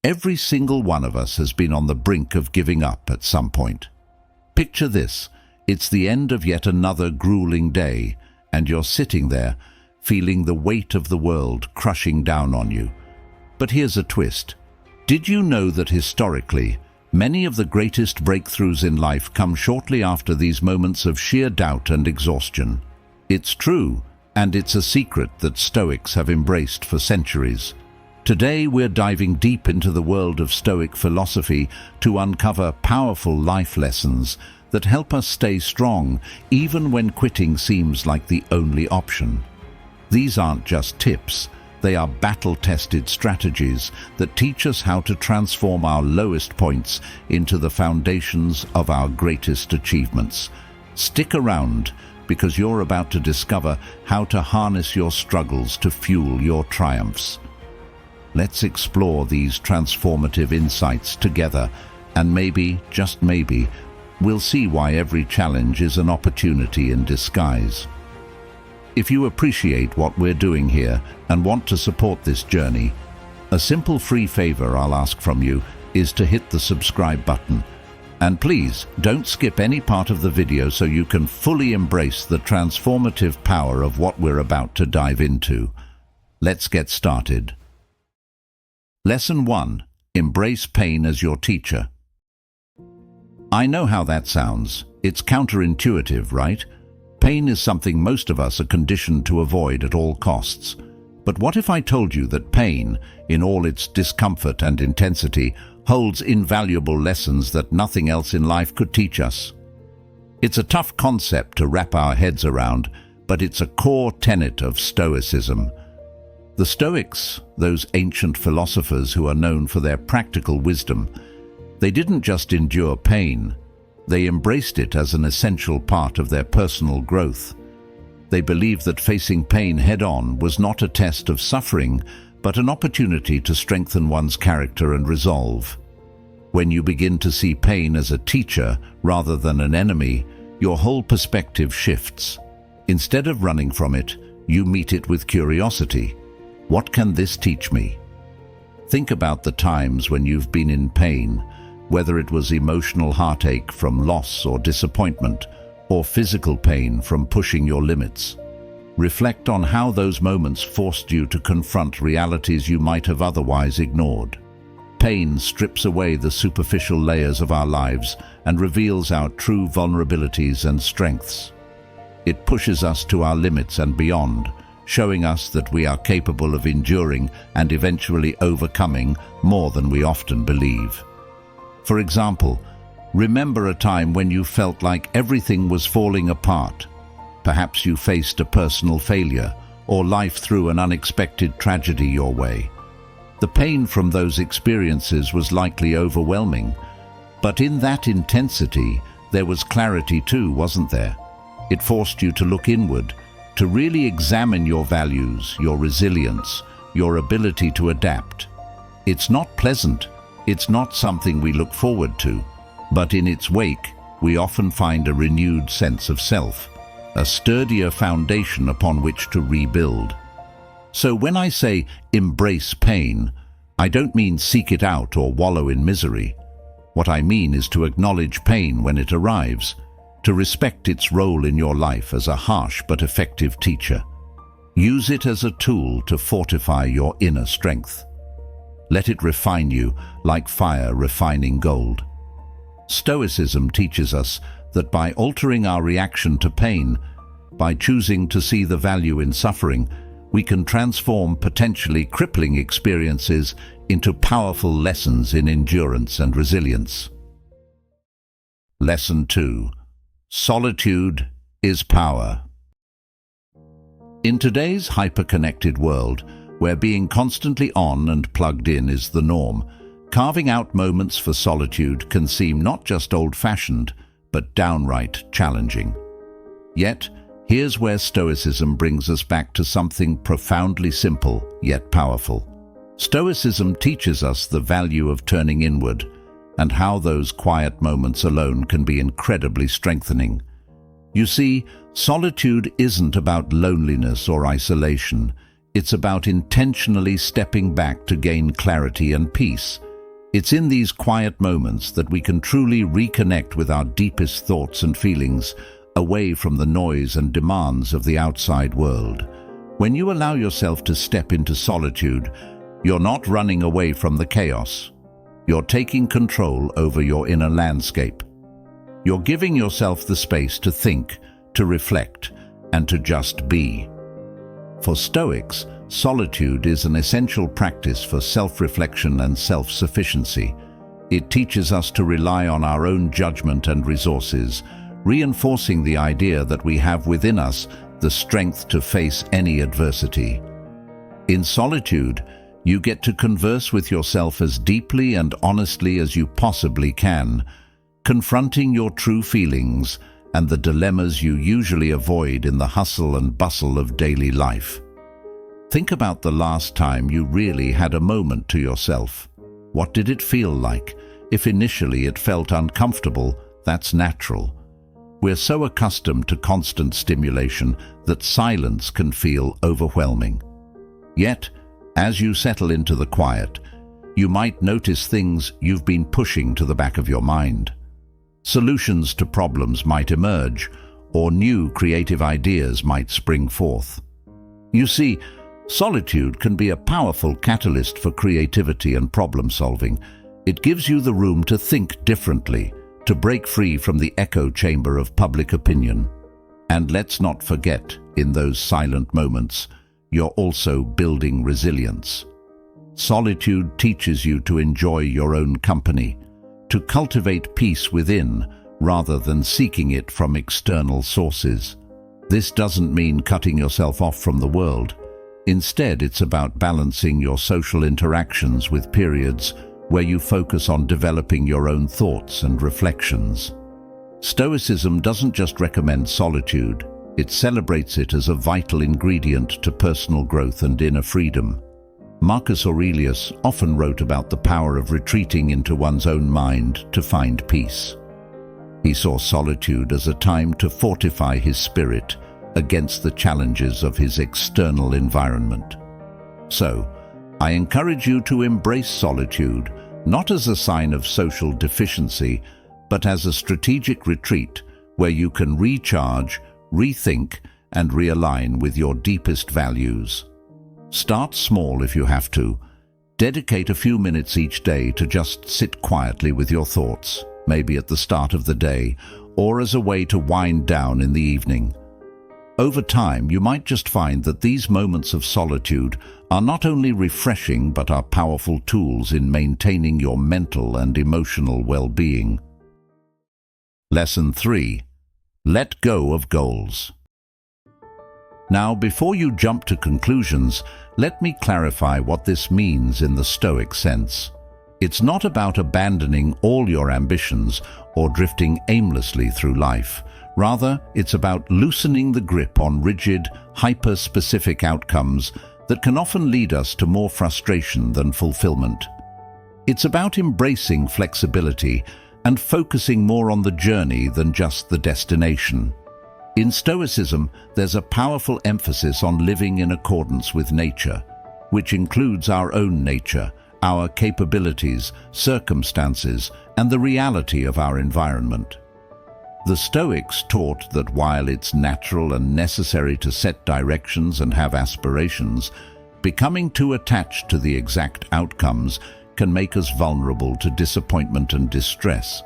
Every single one of us has been on the brink of giving up at some point. Picture this. It's the end of yet another grueling day, and you're sitting there, feeling the weight of the world crushing down on you. But here's a twist. Did you know that historically, many of the greatest breakthroughs in life come shortly after these moments of sheer doubt and exhaustion? It's true, and it's a secret that Stoics have embraced for centuries. Today we're diving deep into the world of Stoic philosophy to uncover powerful life lessons that help us stay strong even when quitting seems like the only option. These aren't just tips, they are battle-tested strategies that teach us how to transform our lowest points into the foundations of our greatest achievements. Stick around, because you're about to discover how to harness your struggles to fuel your triumphs. Let's explore these transformative insights together, and maybe, just maybe, we'll see why every challenge is an opportunity in disguise. If you appreciate what we're doing here and want to support this journey, a simple free favor I'll ask from you is to hit the subscribe button. And please, don't skip any part of the video so you can fully embrace the transformative power of what we're about to dive into. Let's get started. Lesson 1. Embrace pain as your teacher. I know how that sounds. It's counterintuitive, right? Pain is something most of us are conditioned to avoid at all costs. But what if I told you that pain, in all its discomfort and intensity, holds invaluable lessons that nothing else in life could teach us? It's a tough concept to wrap our heads around, but it's a core tenet of Stoicism. The Stoics, those ancient philosophers who are known for their practical wisdom, they didn't just endure pain, they embraced it as an essential part of their personal growth. They believed that facing pain head-on was not a test of suffering, but an opportunity to strengthen one's character and resolve. When you begin to see pain as a teacher rather than an enemy, your whole perspective shifts. Instead of running from it, you meet it with curiosity. What can this teach me? Think about the times when you've been in pain, whether it was emotional heartache from loss or disappointment, or physical pain from pushing your limits. Reflect on how those moments forced you to confront realities you might have otherwise ignored. Pain strips away the superficial layers of our lives and reveals our true vulnerabilities and strengths. It pushes us to our limits and beyond, showing us that we are capable of enduring and eventually overcoming more than we often believe. For example, remember a time when you felt like everything was falling apart. Perhaps you faced a personal failure, or life threw an unexpected tragedy your way. The pain from those experiences was likely overwhelming, but in that intensity, there was clarity too, wasn't there? It forced you to look inward, to really examine your values, your resilience, your ability to adapt. It's not pleasant. It's not something we look forward to, but in its wake, we often find a renewed sense of self, a sturdier foundation upon which to rebuild. So when I say embrace pain, I don't mean seek it out or wallow in misery. What I mean is to acknowledge pain when it arrives, to respect its role in your life as a harsh but effective teacher. Use it as a tool to fortify your inner strength. Let it refine you like fire refining gold. Stoicism teaches us that by altering our reaction to pain, by choosing to see the value in suffering, we can transform potentially crippling experiences into powerful lessons in endurance and resilience. Lesson 2. Solitude is power. In today's hyper-connected world, where being constantly on and plugged in is the norm, carving out moments for solitude can seem not just old-fashioned, but downright challenging. Yet, here's where Stoicism brings us back to something profoundly simple yet powerful. Stoicism teaches us the value of turning inward and how those quiet moments alone can be incredibly strengthening. You see, solitude isn't about loneliness or isolation. It's about intentionally stepping back to gain clarity and peace. It's in these quiet moments that we can truly reconnect with our deepest thoughts and feelings, away from the noise and demands of the outside world. When you allow yourself to step into solitude, you're not running away from the chaos. You're taking control over your inner landscape. You're giving yourself the space to think, to reflect, and to just be. For Stoics, solitude is an essential practice for self-reflection and self-sufficiency. It teaches us to rely on our own judgment and resources, reinforcing the idea that we have within us the strength to face any adversity. In solitude, you get to converse with yourself as deeply and honestly as you possibly can, confronting your true feelings and the dilemmas you usually avoid in the hustle and bustle of daily life. Think about the last time you really had a moment to yourself. What did it feel like? If initially it felt uncomfortable, that's natural. We're so accustomed to constant stimulation that silence can feel overwhelming. Yet, as you settle into the quiet, you might notice things you've been pushing to the back of your mind. Solutions to problems might emerge, or new creative ideas might spring forth. You see, solitude can be a powerful catalyst for creativity and problem solving. It gives you the room to think differently, to break free from the echo chamber of public opinion. And let's not forget, in those silent moments, you're also building resilience. Solitude teaches you to enjoy your own company, to cultivate peace within rather than seeking it from external sources. This doesn't mean cutting yourself off from the world. Instead, it's about balancing your social interactions with periods where you focus on developing your own thoughts and reflections. Stoicism doesn't just recommend solitude, it celebrates it as a vital ingredient to personal growth and inner freedom. Marcus Aurelius often wrote about the power of retreating into one's own mind to find peace. He saw solitude as a time to fortify his spirit against the challenges of his external environment. So, I encourage you to embrace solitude, not as a sign of social deficiency, but as a strategic retreat where you can recharge, rethink, and realign with your deepest values. Start small if you have to. Dedicate a few minutes each day to just sit quietly with your thoughts, maybe at the start of the day, or as a way to wind down in the evening. Over time, you might just find that these moments of solitude are not only refreshing but are powerful tools in maintaining your mental and emotional well-being. Lesson 3. Let go of goals. Now, before you jump to conclusions, let me clarify what this means in the Stoic sense. It's not about abandoning all your ambitions or drifting aimlessly through life. Rather, it's about loosening the grip on rigid, hyper-specific outcomes that can often lead us to more frustration than fulfillment. It's about embracing flexibility and focusing more on the journey than just the destination. In Stoicism, there's a powerful emphasis on living in accordance with nature, which includes our own nature, our capabilities, circumstances, and the reality of our environment. The Stoics taught that while it's natural and necessary to set directions and have aspirations, becoming too attached to the exact outcomes can make us vulnerable to disappointment and distress.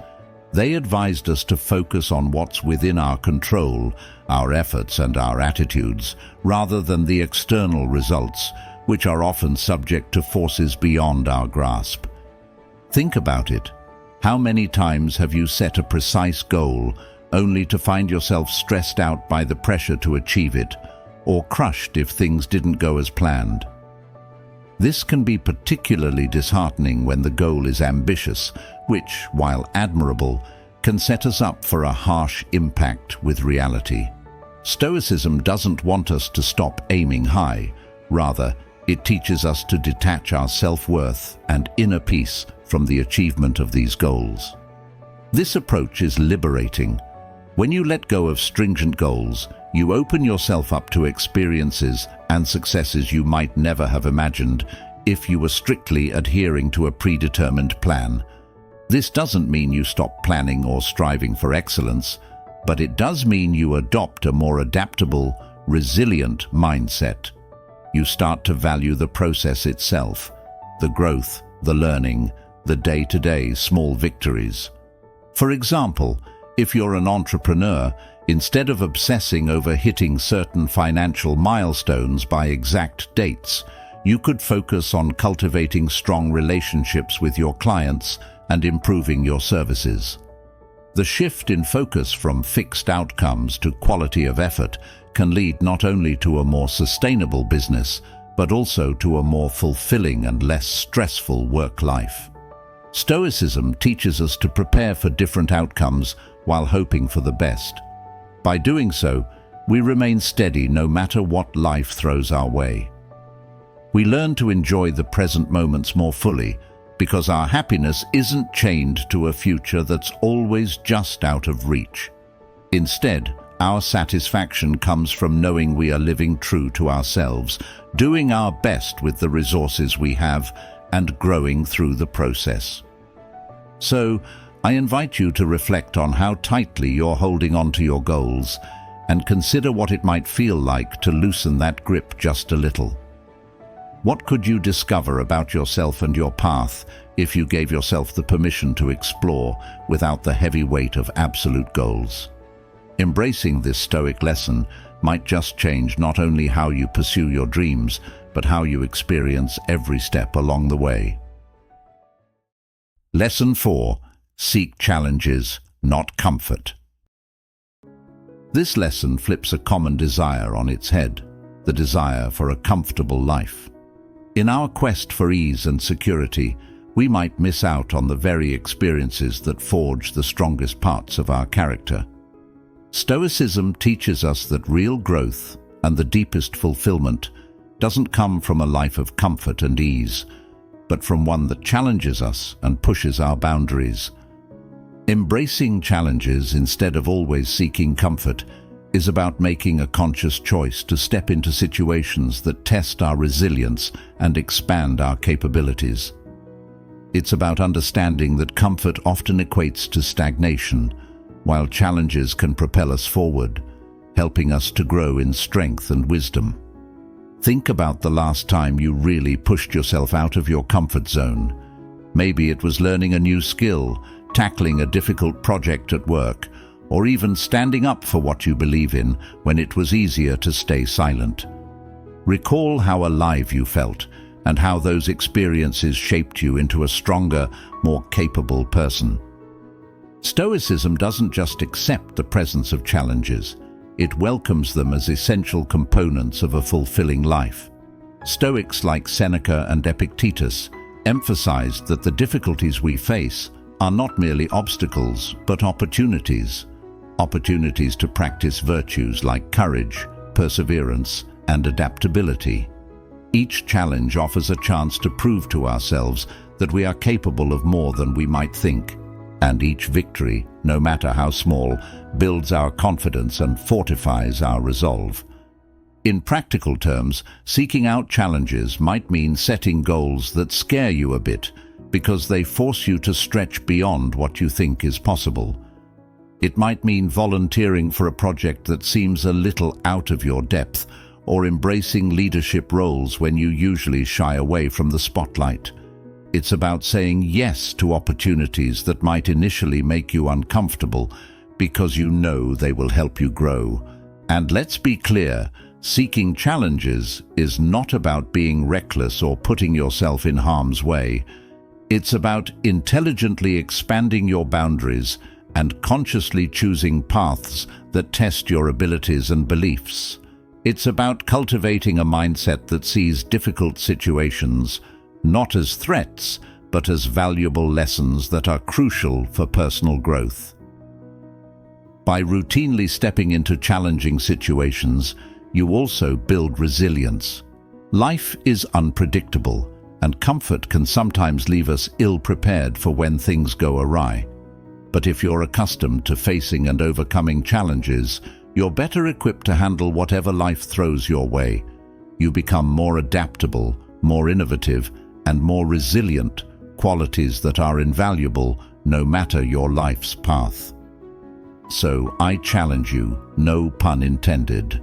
They advised us to focus on what's within our control, our efforts and our attitudes, rather than the external results, which are often subject to forces beyond our grasp. Think about it. How many times have you set a precise goal only to find yourself stressed out by the pressure to achieve it, or crushed if things didn't go as planned? This can be particularly disheartening when the goal is ambitious, which, while admirable, can set us up for a harsh impact with reality. Stoicism doesn't want us to stop aiming high. Rather, it teaches us to detach our self-worth and inner peace from the achievement of these goals. This approach is liberating. When you let go of stringent goals, you open yourself up to experiences and successes you might never have imagined, if you were strictly adhering to a predetermined plan. This doesn't mean you stop planning or striving for excellence, but it does mean you adopt a more adaptable, resilient mindset. You start to value the process itself, the growth, the learning, the day-to-day small victories. For example, if you're an entrepreneur, instead of obsessing over hitting certain financial milestones by exact dates, you could focus on cultivating strong relationships with your clients and improving your services. The shift in focus from fixed outcomes to quality of effort can lead not only to a more sustainable business, but also to a more fulfilling and less stressful work life. Stoicism teaches us to prepare for different outcomes while hoping for the best. By doing so, we remain steady no matter what life throws our way. We learn to enjoy the present moments more fully because our happiness isn't chained to a future that's always just out of reach. Instead, our satisfaction comes from knowing we are living true to ourselves, doing our best with the resources we have, and growing through the process. So, I invite you to reflect on how tightly you're holding on to your goals and consider what it might feel like to loosen that grip just a little. What could you discover about yourself and your path if you gave yourself the permission to explore without the heavy weight of absolute goals? Embracing this Stoic lesson might just change not only how you pursue your dreams, but how you experience every step along the way. Lesson 4. Seek challenges, not comfort. This lesson flips a common desire on its head, the desire for a comfortable life. In our quest for ease and security, we might miss out on the very experiences that forge the strongest parts of our character. Stoicism teaches us that real growth and the deepest fulfillment doesn't come from a life of comfort and ease, but from one that challenges us and pushes our boundaries. Embracing challenges instead of always seeking comfort is about making a conscious choice to step into situations that test our resilience and expand our capabilities. It's about understanding that comfort often equates to stagnation, while challenges can propel us forward, helping us to grow in strength and wisdom. Think about the last time you really pushed yourself out of your comfort zone. Maybe it was learning a new skill, tackling a difficult project at work, or even standing up for what you believe in when it was easier to stay silent. Recall how alive you felt and how those experiences shaped you into a stronger, more capable person. Stoicism doesn't just accept the presence of challenges, it welcomes them as essential components of a fulfilling life. Stoics like Seneca and Epictetus emphasized that the difficulties we face are not merely obstacles, but opportunities. Opportunities to practice virtues like courage, perseverance, and adaptability. Each challenge offers a chance to prove to ourselves that we are capable of more than we might think. And each victory, no matter how small, builds our confidence and fortifies our resolve. In practical terms, seeking out challenges might mean setting goals that scare you a bit, because they force you to stretch beyond what you think is possible. It might mean volunteering for a project that seems a little out of your depth, or embracing leadership roles when you usually shy away from the spotlight. It's about saying yes to opportunities that might initially make you uncomfortable, because you know they will help you grow. And let's be clear, seeking challenges is not about being reckless or putting yourself in harm's way. It's about intelligently expanding your boundaries and consciously choosing paths that test your abilities and beliefs. It's about cultivating a mindset that sees difficult situations not as threats, but as valuable lessons that are crucial for personal growth. By routinely stepping into challenging situations, you also build resilience. Life is unpredictable, and comfort can sometimes leave us ill-prepared for when things go awry. But if you're accustomed to facing and overcoming challenges, you're better equipped to handle whatever life throws your way. You become more adaptable, more innovative, and more resilient, qualities that are invaluable no matter your life's path. So I challenge you, no pun intended,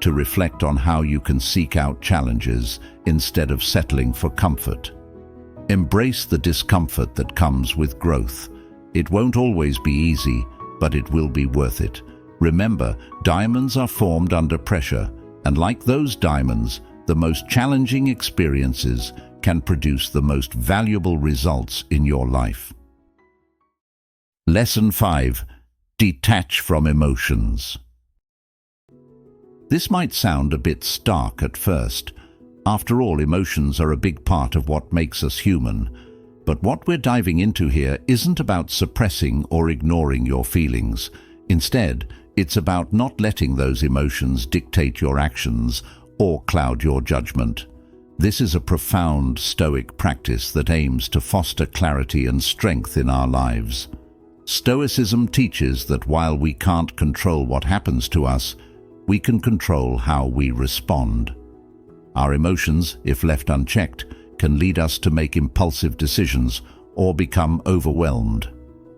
to reflect on how you can seek out challenges instead of settling for comfort. Embrace the discomfort that comes with growth. It won't always be easy, but it will be worth it. Remember, diamonds are formed under pressure, and like those diamonds, the most challenging experiences can produce the most valuable results in your life. Lesson 5. Detach from emotions. This might sound a bit stark at first. After all, emotions are a big part of what makes us human. But what we're diving into here isn't about suppressing or ignoring your feelings. Instead, it's about not letting those emotions dictate your actions or cloud your judgment. This is a profound Stoic practice that aims to foster clarity and strength in our lives. Stoicism teaches that while we can't control what happens to us, we can control how we respond. Our emotions, if left unchecked, can lead us to make impulsive decisions or become overwhelmed.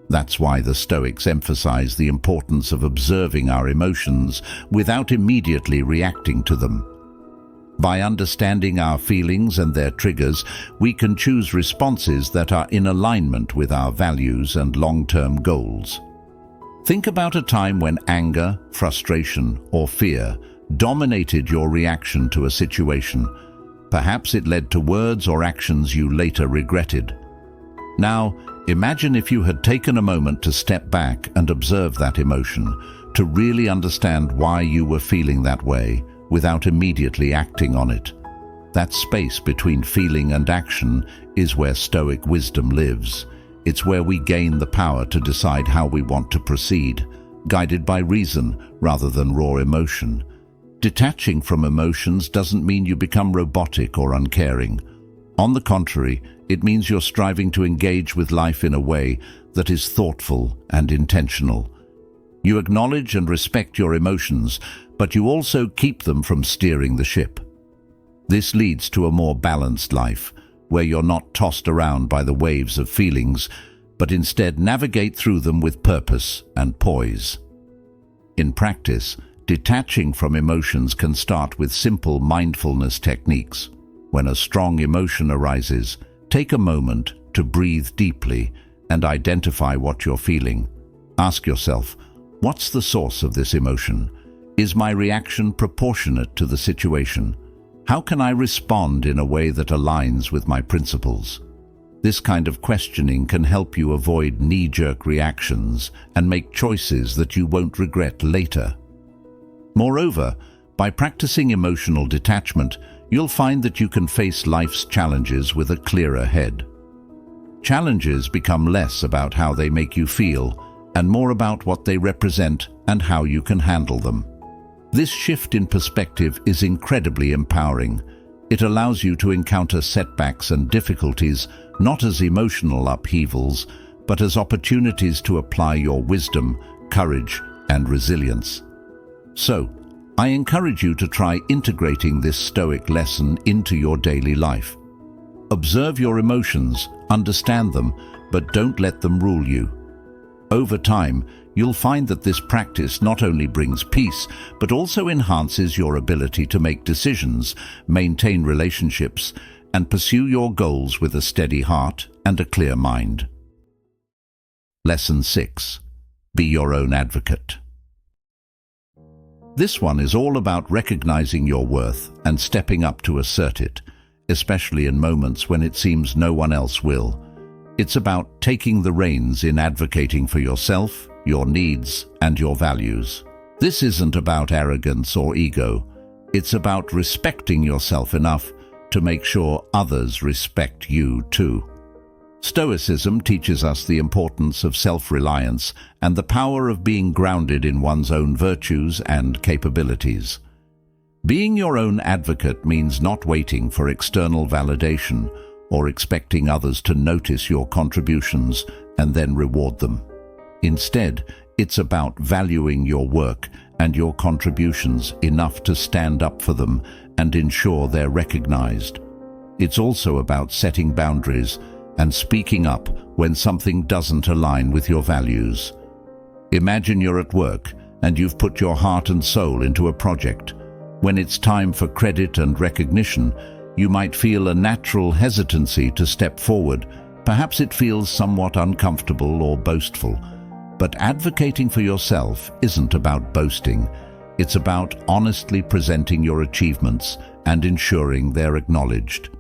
That's why the Stoics emphasize the importance of observing our emotions without immediately reacting to them. By understanding our feelings and their triggers, we can choose responses that are in alignment with our values and long-term goals. Think about a time when anger, frustration, or fear dominated your reaction to a situation. Perhaps it led to words or actions you later regretted. Now, imagine if you had taken a moment to step back and observe that emotion, to really understand why you were feeling that way, without immediately acting on it. That space between feeling and action is where Stoic wisdom lives. It's where we gain the power to decide how we want to proceed, guided by reason rather than raw emotion. Detaching from emotions doesn't mean you become robotic or uncaring. On the contrary, it means you're striving to engage with life in a way that is thoughtful and intentional. You acknowledge and respect your emotions, but you also keep them from steering the ship. This leads to a more balanced life, where you're not tossed around by the waves of feelings, but instead navigate through them with purpose and poise. In practice, detaching from emotions can start with simple mindfulness techniques. When a strong emotion arises, take a moment to breathe deeply and identify what you're feeling. Ask yourself, what's the source of this emotion? Is my reaction proportionate to the situation? How can I respond in a way that aligns with my principles? This kind of questioning can help you avoid knee-jerk reactions and make choices that you won't regret later. Moreover, by practicing emotional detachment, you'll find that you can face life's challenges with a clearer head. Challenges become less about how they make you feel and more about what they represent and how you can handle them. This shift in perspective is incredibly empowering. It allows you to encounter setbacks and difficulties not as emotional upheavals, but as opportunities to apply your wisdom, courage, and resilience. So, I encourage you to try integrating this Stoic lesson into your daily life. Observe your emotions, understand them, but don't let them rule you. Over time, you'll find that this practice not only brings peace, but also enhances your ability to make decisions, maintain relationships, and pursue your goals with a steady heart and a clear mind. Lesson 6. Be your own advocate. This one is all about recognizing your worth and stepping up to assert it, especially in moments when it seems no one else will. It's about taking the reins in advocating for yourself, your needs, and your values. This isn't about arrogance or ego. It's about respecting yourself enough to make sure others respect you too. Stoicism teaches us the importance of self-reliance and the power of being grounded in one's own virtues and capabilities. Being your own advocate means not waiting for external validation or expecting others to notice your contributions and then reward them. Instead, it's about valuing your work and your contributions enough to stand up for them and ensure they're recognized. It's also about setting boundaries and speaking up when something doesn't align with your values. Imagine you're at work and you've put your heart and soul into a project. When it's time for credit and recognition, you might feel a natural hesitancy to step forward. Perhaps it feels somewhat uncomfortable or boastful. But advocating for yourself isn't about boasting. It's about honestly presenting your achievements and ensuring they're acknowledged.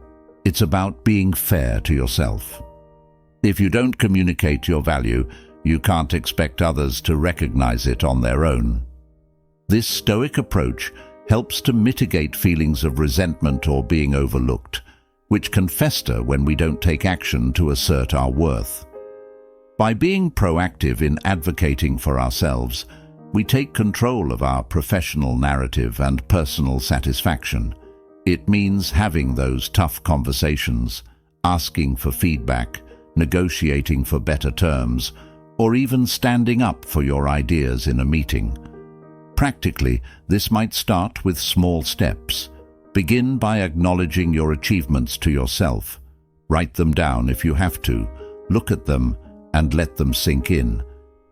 It's about being fair to yourself. If you don't communicate your value, you can't expect others to recognize it on their own. This Stoic approach helps to mitigate feelings of resentment or being overlooked, which can fester when we don't take action to assert our worth. By being proactive in advocating for ourselves, we take control of our professional narrative and personal satisfaction. It means having those tough conversations, asking for feedback, negotiating for better terms, or even standing up for your ideas in a meeting. Practically, this might start with small steps. Begin by acknowledging your achievements to yourself. Write them down if you have to. Look at them and let them sink in.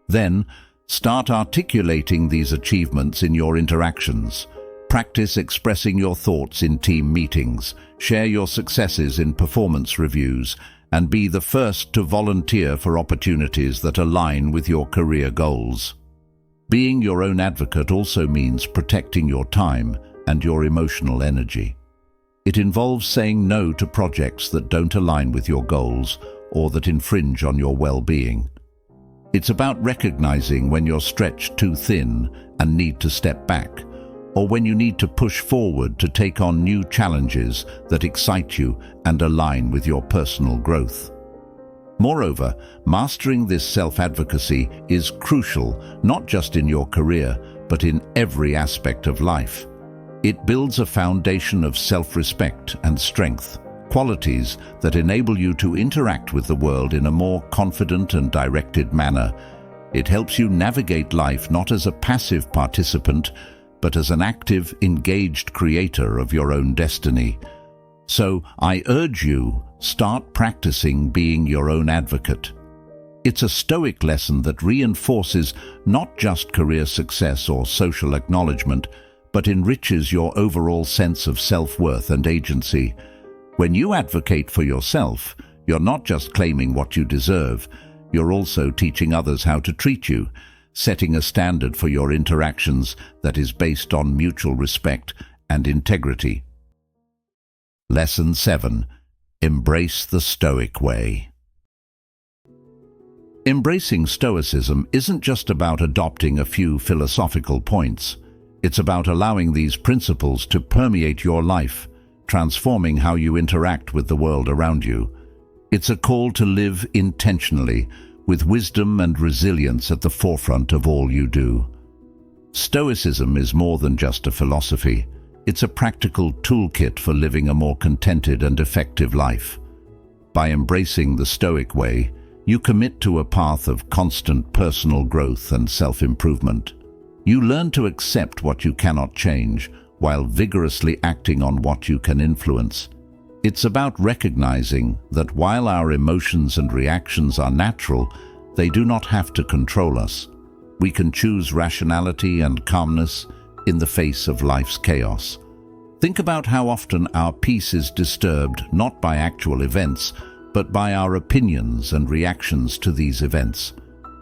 Then, start articulating these achievements in your interactions. Practice expressing your thoughts in team meetings. Share your successes in performance reviews, and be the first to volunteer for opportunities that align with your career goals. Being your own advocate also means protecting your time and your emotional energy. It involves saying no to projects that don't align with your goals or that infringe on your well-being. It's about recognizing when you're stretched too thin and need to step back, or when you need to push forward to take on new challenges that excite you and align with your personal growth. Moreover, mastering this self-advocacy is crucial not just in your career, but in every aspect of life. It builds a foundation of self-respect and strength, qualities that enable you to interact with the world in a more confident and directed manner. It helps you navigate life not as a passive participant, but as an active, engaged creator of your own destiny. So I urge you, start practicing being your own advocate. It's a Stoic lesson that reinforces not just career success or social acknowledgement, but enriches your overall sense of self-worth and agency. When you advocate for yourself, you're not just claiming what you deserve, you're also teaching others how to treat you, setting a standard for your interactions that is based on mutual respect and integrity. Lesson 7. Embrace the Stoic way. Embracing Stoicism isn't just about adopting a few philosophical points. It's about allowing these principles to permeate your life, transforming how you interact with the world around you. It's a call to live intentionally, with wisdom and resilience at the forefront of all you do. Stoicism is more than just a philosophy. It's a practical toolkit for living a more contented and effective life. By embracing the Stoic way, you commit to a path of constant personal growth and self-improvement. You learn to accept what you cannot change, while vigorously acting on what you can influence. It's about recognizing that while our emotions and reactions are natural, they do not have to control us. We can choose rationality and calmness in the face of life's chaos. Think about how often our peace is disturbed not by actual events, but by our opinions and reactions to these events.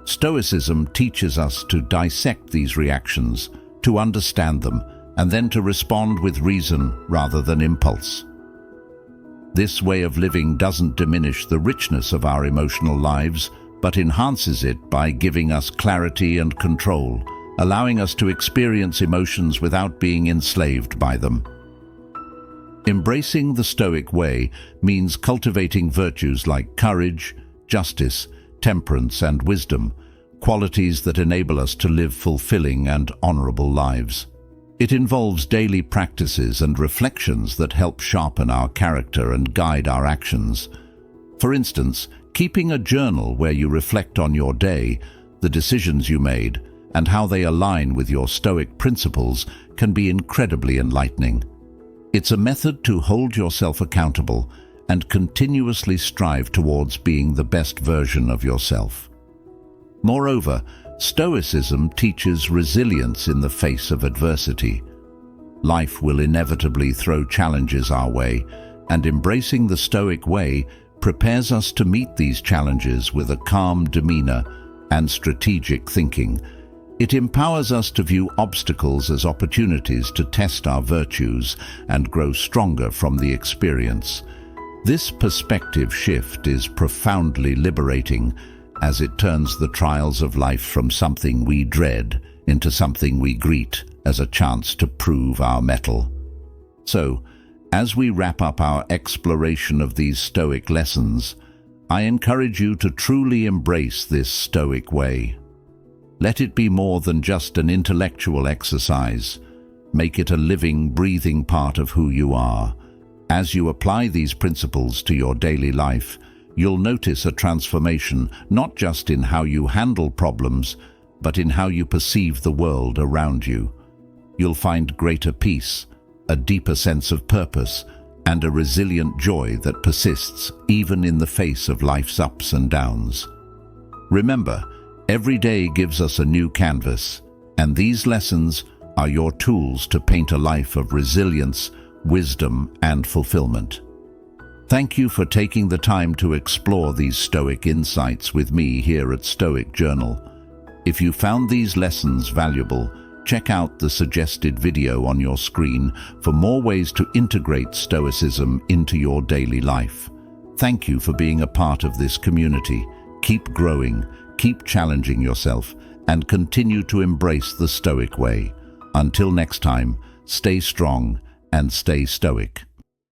Stoicism teaches us to dissect these reactions, to understand them, and then to respond with reason rather than impulse. This way of living doesn't diminish the richness of our emotional lives, but enhances it by giving us clarity and control, allowing us to experience emotions without being enslaved by them. Embracing the Stoic way means cultivating virtues like courage, justice, temperance, and wisdom, qualities that enable us to live fulfilling and honorable lives. It involves daily practices and reflections that help sharpen our character and guide our actions. For instance, keeping a journal where you reflect on your day, the decisions you made, and how they align with your Stoic principles can be incredibly enlightening. It's a method to hold yourself accountable and continuously strive towards being the best version of yourself. Moreover, Stoicism teaches resilience in the face of adversity. Life will inevitably throw challenges our way, and embracing the Stoic way prepares us to meet these challenges with a calm demeanor and strategic thinking. It empowers us to view obstacles as opportunities to test our virtues and grow stronger from the experience. This perspective shift is profoundly liberating, as it turns the trials of life from something we dread into something we greet as a chance to prove our mettle. So, as we wrap up our exploration of these Stoic lessons, I encourage you to truly embrace this Stoic way. Let it be more than just an intellectual exercise. Make it a living, breathing part of who you are. As you apply these principles to your daily life, you'll notice a transformation not just in how you handle problems, but in how you perceive the world around you. You'll find greater peace, a deeper sense of purpose, and a resilient joy that persists even in the face of life's ups and downs. Remember, every day gives us a new canvas, and these lessons are your tools to paint a life of resilience, wisdom, and fulfillment. Thank you for taking the time to explore these Stoic insights with me here at Stoic Journal. If you found these lessons valuable, check out the suggested video on your screen for more ways to integrate Stoicism into your daily life. Thank you for being a part of this community. Keep growing, keep challenging yourself, and continue to embrace the Stoic way. Until next time, stay strong and stay Stoic.